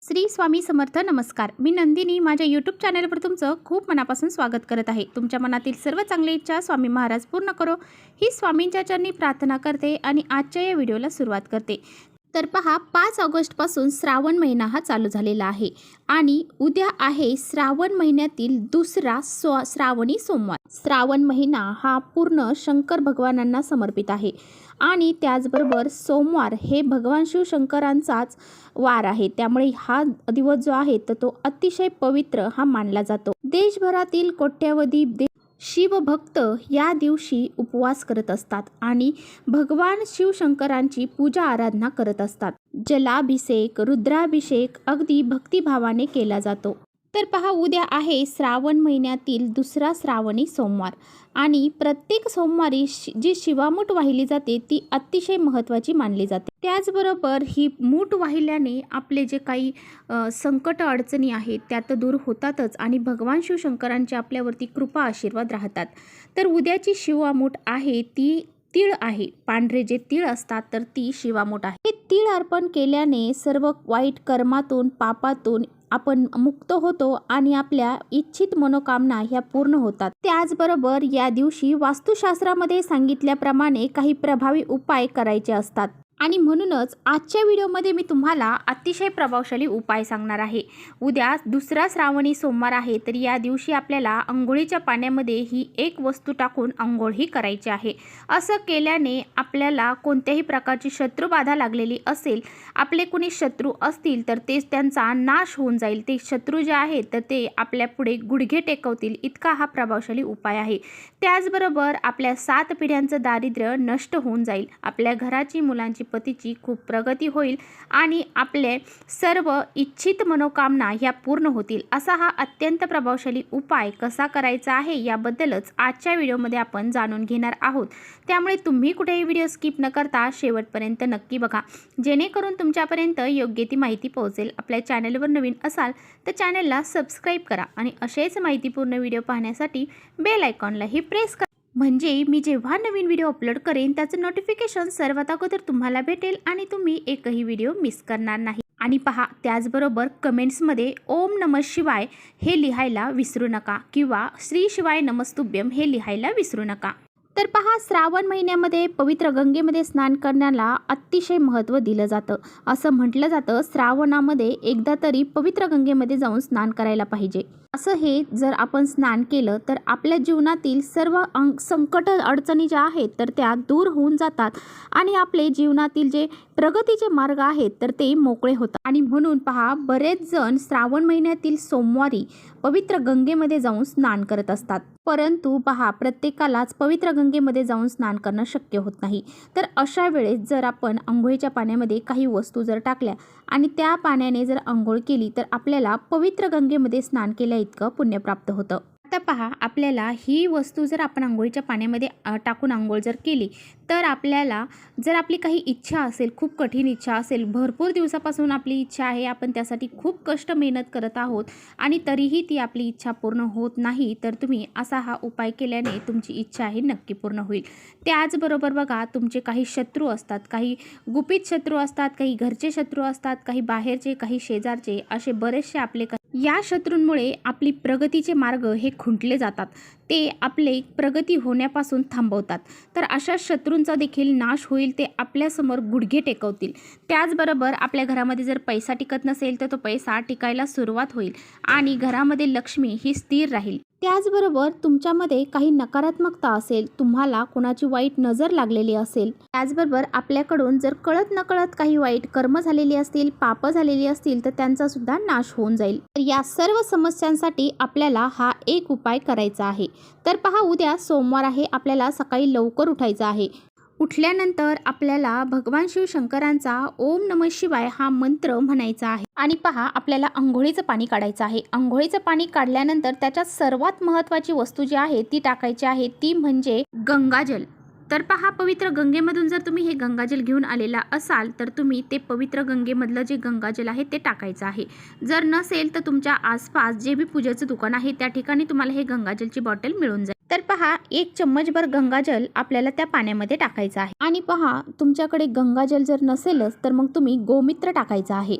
श्री स्वामी समर्थ. नमस्कार. मी नंदिनी. माझ्या यूट्यूब चॅनलवर तुमचं खूप मनापासून स्वागत करत आहे. तुमच्या मनातील सर्व चांगली इच्छा स्वामी महाराज पूर्ण करो ही स्वामींच्या चरणी प्रार्थना करते आणि आजच्या या व्हिडिओला सुरुवात करते. तर पहा, 5 ऑगस्टपासून श्रावण महिना हा चालू झालेला आहे आणि उद्या आहे श्रावण महिन्यातील दुसरा श्रावणी सोमवार. श्रावण महिना हा पूर्ण शंकर भगवानांना समर्पित आहे आणि त्याचबरोबर सोमवार हे भगवान शिवशंकरांचाच वार आहे. त्यामुळे हा दिवस जो आहे तर तो अतिशय पवित्र हा मानला जातो. देशभरातील कोट्यावधी शिवभक्त या दिवशी उपवास करत असतात आणि भगवान शिवशंकरांची पूजा आराधना करत असतात. जलाभिषेक, रुद्राभिषेक अगदी भक्तिभावाने केला जातो. तर पहा, उद्या आहे श्रावण महिन्यातील दुसरा श्रावणी सोमवार आणि प्रत्येक सोमवारी जी शिवामूठ वाहिली जाते ती अतिशय महत्त्वाची मानली जाते. त्याचबरोबर ही मूठ वाहिल्याने आपले जे काही संकट अडचणी आहेत त्या तर दूर होतातच आणि भगवान शिवशंकरांचे आपल्यावरती कृपा आशीर्वाद राहतात. तर उद्याची शिवामूठ आहे ती तीळ आहे. पांढरे जे तीळ असतात तर ती शिवामूठ आहे. हे तीळ अर्पण केल्याने सर्व वाईट कर्मातून, पापातून आपण मुक्त होतो आणि आपल्या इच्छित मनोकामना ह्या पूर्ण होतात. त्याचबरोबर या दिवशी वास्तुशास्त्रामध्ये सांगितल्याप्रमाणे काही प्रभावी उपाय करायचे असतात आणि म्हणूनच आजच्या व्हिडिओमध्ये मी तुम्हाला अतिशय प्रभावशाली उपाय सांगणार आहे. उद्या दुसरा श्रावणी सोमवार आहे तर या दिवशी आपल्याला अंघोळीच्या पाण्यामध्ये ही एक वस्तू टाकून अंघोळही करायची आहे. असं केल्याने आपल्याला कोणत्याही प्रकारची शत्रुबाधा लागलेली असेल, आपले कोणी शत्रू असतील तर ते त्यांचा नाश होऊन जाईल. ते शत्रू जे आहेत तर ते आपल्या पुढे गुडघे टेकवतील इतका हा प्रभावशाली उपाय आहे. त्याचबरोबर आपल्या 7 पिढ्यांचं दारिद्र्य नष्ट होऊन जाईल. आपल्या घराची, मुलांची, पतीची खूप प्रगती होईल आणि आपले सर्व इच्छित मनोकामना ह्या पूर्ण होतील. असा हा अत्यंत प्रभावशाली उपाय कसा करायचा आहे याबद्दलच आजच्या व्हिडिओमध्ये आपण जाणून घेणार आहोत. त्यामुळे तुम्ही कुठेही व्हिडिओ स्किप न करता शेवटपर्यंत नक्की बघा, जेणेकरून तुमच्यापर्यंत योग्य ती माहिती पोहोचेल. आपल्या चॅनलवर नवीन असाल तर चॅनलला सबस्क्राईब करा आणि असेच माहितीपूर्ण व्हिडिओ पाहण्यासाठी बेल आयकॉनलाही प्रेस करा, म्हणजे मी जेव्हा नवीन व्हिडिओ अपलोड करेन त्याचं नोटिफिकेशन सर्वात अगोदर तुम्हाला भेटेल आणि तुम्ही एकही व्हिडिओ मिस करणार नाही. आणि पहा, त्याचबरोबर कमेंट्समध्ये ओम नमः शिवाय हे लिहायला विसरू नका किंवा श्री शिवाय नमस्तुभ्यम हे लिहायला विसरू नका. तर पहा, श्रावण महिन्यामध्ये पवित्र गंगेमध्ये स्नान करण्याला अतिशय महत्त्व दिलं जातं. असं म्हटलं जातं श्रावणामध्ये एकदा तरी पवित्र गंगेमध्ये जाऊन स्नान करायला पाहिजे. असं हे जर आपण स्नान केलं तर आपल्या जीवनातील सर्व संकट अडचणी ज्या आहेत तर त्या दूर होऊन जातात आणि आपले जीवनातील जे प्रगतीचे मार्ग आहेत तर ते मोकळे होतात. आणि म्हणून पहा, बरेच जण श्रावण महिन्यातील सोमवारी पवित्र गंगेमध्ये जाऊन स्नान करत असतात. परंतु पहा, प्रत्येकालाच पवित्र गंगेमध्ये जाऊन स्नान करणं शक्य होत नाही. तर अशा वेळेस जर आपण अंघोळीच्या पाण्यामध्ये काही वस्तू जर टाकल्या आणि त्या पाण्याने जर अंघोळ केली तर आपल्याला पवित्र गंगेमध्ये स्नान केल्या इतकं पुण्य प्राप्त होतं. आता पहा, आपल्याला ही वस्तू जर आपण अंघोळीच्या पाण्यामध्ये टाकून अंघोळ जर केली तर आपल्याला जर आपली काही इच्छा असेल, खूप कठीण इच्छा असेल, भरपूर दिवसापासून आपली इच्छा आहे, आपण त्यासाठी खूप कष्ट मेहनत करत आहोत आणि तरीही ती आपली इच्छा पूर्ण होत नाही, तर तुम्ही असा हा उपाय केल्याने तुमची इच्छा ही नक्की पूर्ण होईल. त्याचबरोबर बघा, तुमचे काही शत्रू असतात, काही गुपित शत्रू असतात, काही घरचे शत्रू असतात, काही बाहेरचे, काही शेजारचे, असे बरेचसे आपले या शत्रूंमुळे आपली प्रगतीचे मार्ग हे खुंटले जातात. ते आपले प्रगती होण्यापासून थांबवतात. तर अशा शत्रूंचा देखील नाश होईल. ते आपल्यासमोर गुडघे टेकवतील. त्याचबरोबर आपल्या घरामध्ये जर पैसा टिकत नसेल तर तो पैसा टिकायला सुरुवात होईल आणि घरामध्ये लक्ष्मी ही स्थिर राहील. त्याचबरोबर तुमच्यामध्ये काही नकारात्मकता असेल, तुम्हाला कोणाची वाईट नजर लागलेली असेल, त्याचबरोबर आपल्याकडून जर कळत नकळत काही वाईट कर्म झालेली असतील, पाप झालेली असतील तर त्यांचा सुद्धा नाश होऊन जाईल. तर या सर्व समस्यांसाठी आपल्याला हा एक उपाय करायचा आहे. तर पहा, उद्या सोमवार आहे, आपल्याला सकाळी लवकर उठायचं आहे. उठल्यानंतर आपल्याला भगवान शिवशंकरांचा ओम नमः शिवाय हा मंत्र म्हणायचा आहे आणि पहा, आपल्याला अंघोळीचं पाणी काढायचं आहे. अंघोळीचं पाणी काढल्यानंतर त्याच्यात सर्वात महत्त्वाची वस्तू जी आहे ती टाकायची आहे, ती म्हणजे गंगाजल. तर पहा, पवित्र गंगेमधून जर तुम्ही हे गंगाजल घेऊन आलेला असाल तर तुम्ही ते पवित्र गंगेमधलं जे गंगाजल आहे ते टाकायचं आहे. जर नसेल तर तुमच्या आसपास जे बी पूजेचं दुकान आहे त्या ठिकाणी तुम्हाला हे गंगाजलची बॉटल मिळून जाईल. तर पहा, 1 चम्मचभर गंगाजल आपल्याला त्या पाण्यामध्ये टाकायचं आहे. आणि पहा, तुमच्याकडे गंगाजल जर नसेलच तर मग तुम्ही गोमित्र टाकायचं आहे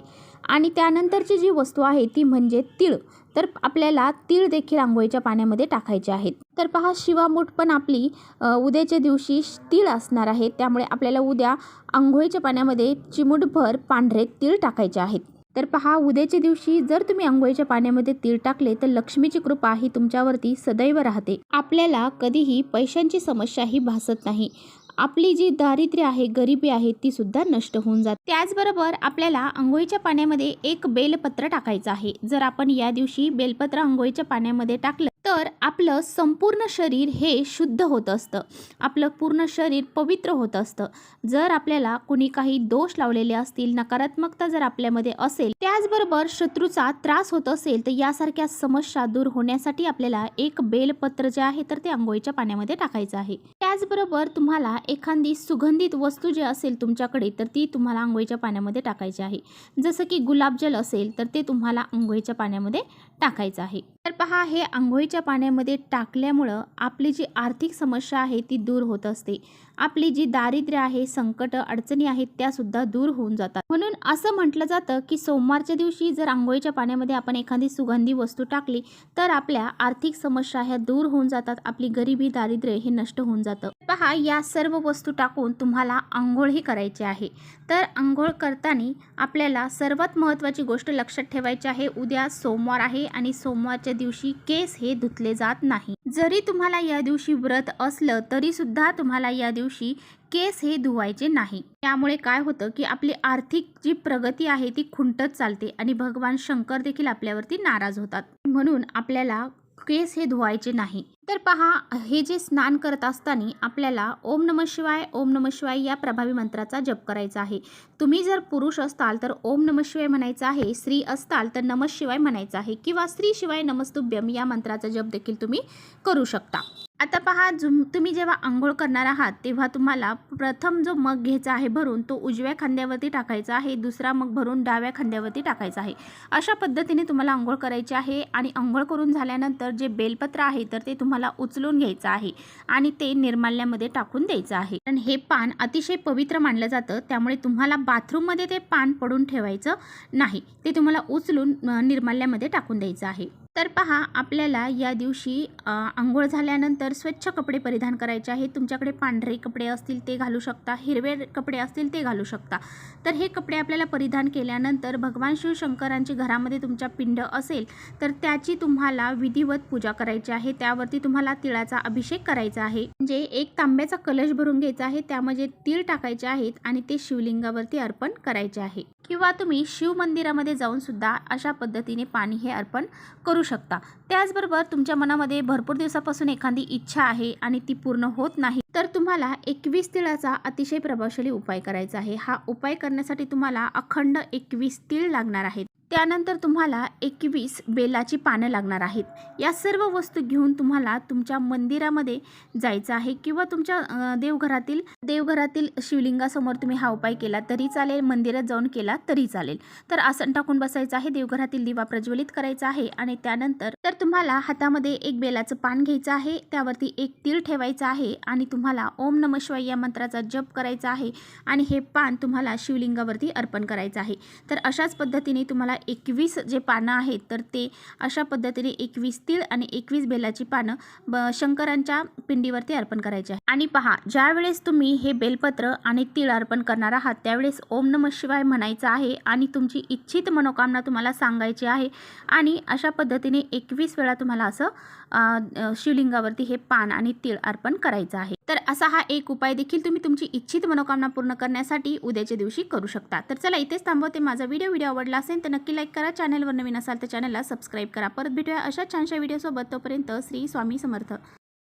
आणि त्यानंतरची जी वस्तू आहे ती म्हणजे तीळ. तर आपल्याला तीळ देखील आंघोळीच्या पाण्यामध्ये टाकायचे आहेत. तर पहा, शिवामूठ पण आपली उद्याच्या दिवशी तीळ असणार आहे, त्यामुळे आपल्याला उद्या आंघोळीच्या पाण्यामध्ये चिमूटभर पांढरे तीळ टाकायचे आहेत. तर पहा, उद्याच्या दिवशी जर तुम्ही आंघोळीच्या पाण्यामध्ये तीळ टाकले तर लक्ष्मीची कृपा ही तुमच्यावरती सदैव राहते. आपल्याला कधीही पैशांची समस्याही भासत नाही. आपली जी दारिद्र्य आहे, गरिबी आहे, ती सुद्धा नष्ट होऊन जाते. त्याचबरोबर आपल्याला आंघोळीच्या पाण्यामध्ये एक बेलपत्र टाकायचं आहे. जर आपण या दिवशी बेलपत्र आंघोळीच्या पाण्यामध्ये टाकलं तर आपलं संपूर्ण शरीर हे शुद्ध होत असतं, आपलं पूर्ण शरीर पवित्र होत असतं. जर आपल्याला कुणी काही दोष लावलेले असतील, नकारात्मकता जर आपल्यामध्ये असेल, त्याचबरोबर शत्रूचा त्रास होत असेल, तर यासारख्या समस्या दूर होण्यासाठी आपल्याला एक बेलपत्र जे आहे तर ते आंघोळीच्या पाण्यामध्ये टाकायचं आहे. त्याचबरोबर तुम्हाला एखादी सुगंधित वस्तू जे असेल तुमच्याकडे तर ती तुम्हाला आंघोळीच्या पाण्यामध्ये टाकायची आहे. जसं की गुलाबजल असेल तर ते तुम्हाला आंघोळीच्या पाण्यामध्ये टाकायचं आहे. तर पहा, हे आंघोळीच्या पाण्यामध्ये टाकल्यामुळं आपली जी आर्थिक समस्या आहे ती दूर होत असते. आपली जी दारिद्र्य आहे, संकट, अडचणी आहेत त्यासुद्धा दूर होऊन जातात. म्हणून असं म्हटलं जातं की सोमवारच्या दिवशी जर आंघोळीच्या पाण्यामध्ये आपण एखादी सुगंधी वस्तू टाकली तर आपल्या आर्थिक समस्या ह्या दूर होऊन जातात, आपली गरिबी, दारिद्र्य हे नष्ट होऊन जातं. पहा, या सर्व वस्तू टाकून तुम्हाला आंघोळही करायची आहे. तर आंघोळ करताना आपल्याला सर्वात महत्त्वाची गोष्ट लक्षात ठेवायची आहे, उद्या सोमवार आहे आणि सोमवारच्या दिवशी केस हे धुतले जात नाही. जरी तुम्हाला या दिवशी व्रत असलं तरी सुद्धा तुम्हाला या दिवशी केस हे धुवायचे नाही. त्यामुळे काय होतं की आपली आर्थिक जी प्रगती आहे ती खुंटत चालते आणि भगवान शंकर देखील आपल्यावरती नाराज होतात. म्हणून आपल्याला केस हे धुवायचे नाही. तर पहा, हे जे स्नान करत असताना आपल्याला ओम नमः शिवाय, ओम नमः शिवाय या प्रभावी मंत्राचा जप करायचा आहे. तुम्ही जर पुरुष असताल तर ओम नमः शिवाय म्हणायचं आहे, स्त्री असताल तर नमः शिवाय म्हणायचं आहे किंवा स्त्री शिवाय नमस्तुभ्यम या मंत्राचा जप देखील तुम्ही करू शकता. आता पहा, तुम्ही जेव्हा आंघोळ करणार आहात तेव्हा तुम्हाला प्रथम जो मग घ्यायचा आहे भरून तो उजव्या खांद्यावरती टाकायचा आहे, दुसरा मग भरून डाव्या खांद्यावरती टाकायचा आहे. अशा पद्धतीने तुम्हाला आंघोळ करायची आहे. आणि आंघोळ करून झाल्यानंतर जे बेलपत्र आहे तर ते तुम्हाला उचलून घ्यायचं आहे आणि ते निर्माल्यामध्ये टाकून द्यायचं आहे. कारण हे पान अतिशय पवित्र मानलं जातं, त्यामुळे तुम्हाला बाथरूममध्ये ते पान पडून ठेवायचं नाही, ते तुम्हाला उचलून निर्माल्यामध्ये टाकून द्यायचं आहे. तर पहा, आपल्याला या दिवशी आंघोळ झाल्यानंतर स्वच्छ कपडे परिधान करायचे आहेत. तुमच्याकडे पांढरे कपडे असतील ते घालू शकता, हिरवे कपडे असतील ते घालू शकता. तर हे कपडे आपल्याला परिधान केल्यानंतर भगवान शिवशंकरांची घरामध्ये तुमच्या पिंड असेल तर त्याची तुम्हाला विधिवत पूजा करायची आहे. त्यावरती तुम्हाला तिळाचा अभिषेक करायचा आहे. म्हणजे एक तांब्याचा कलश भरून घ्यायचा आहे, त्यामध्ये तीळ टाकायचे आहेत आणि ते शिवलिंगावरती अर्पण करायचे आहे. किंवा तुम्ही शिव मंदिरामध्ये जाऊन सुद्धा अशा पद्धतीने पाणी हे अर्पण करू शकता. त्याचबरोबर तुमच्या मनामध्ये भरपूर दिवसापासून एखादी इच्छा आहे आणि ती पूर्ण होत नाही तर तुम्हाला 21 तिळाचा अतिशय प्रभावशाली उपाय करायचा आहे. हा उपाय करण्यासाठी तुम्हाला अखंड 21 तीळ लागणार आहेत. त्यानंतर तुम्हाला 21 बेलाची पानं लागणार आहेत. या सर्व वस्तू घेऊन तुम्हाला तुमच्या मंदिरामध्ये जायचं आहे किंवा तुमच्या देवघरातील शिवलिंगासमोर तुम्ही हा उपाय केला तरी चालेल, मंदिरात जाऊन केला तरी चालेल. तर आसन टाकून बसायचं आहे, देवघरातील दिवा प्रज्वलित करायचा आहे आणि त्यानंतर तर तुम्हाला हातामध्ये एक बेलाचं पान घ्यायचं आहे, त्यावरती एक तीळ ठेवायचं आहे आणि तुम्हाला ओम नमः शिवाय या मंत्राचा जप करायचा आहे आणि हे पान तुम्हाला शिवलिंगावरती अर्पण करायचं आहे. तर अशाच पद्धतीने तुम्हाला 21 जे पानं आहेत तर ते अशा पद्धतीने 21 तीळ आणि 21 बेलाची पानं शंकरांच्या पिंडीवरती अर्पण करायचे आहे. आणि पहा, ज्या वेळेस तुम्ही हे बेलपत्र आणि तीळ अर्पण करणार आहात त्यावेळेस ओम नमः शिवाय म्हणायचं आहे आणि तुमची इच्छित मनोकामना तुम्हाला सांगायची आहे आणि अशा पद्धतीने 21 वेळा तुम्हाला असं शिवलिंगावरती हे पान आणि तीळ अर्पण करायचं आहे. तर असा हा एक उपाय देखील तुम्ही तुमची इच्छित मनोकामना पूर्ण करण्यासाठी उद्याच्या दिवशी करू शकता. तर चला, इथेच थांबवते. माझा व्हिडिओ आवडला असेल तर नक्की लाईक करा. चॅनलवर नवीन असाल तर चॅनलला सबस्क्राईब करा. परत भेटूया अशा छानशा व्हिडिओसोबत. तोपर्यंत श्री स्वामी समर्थ.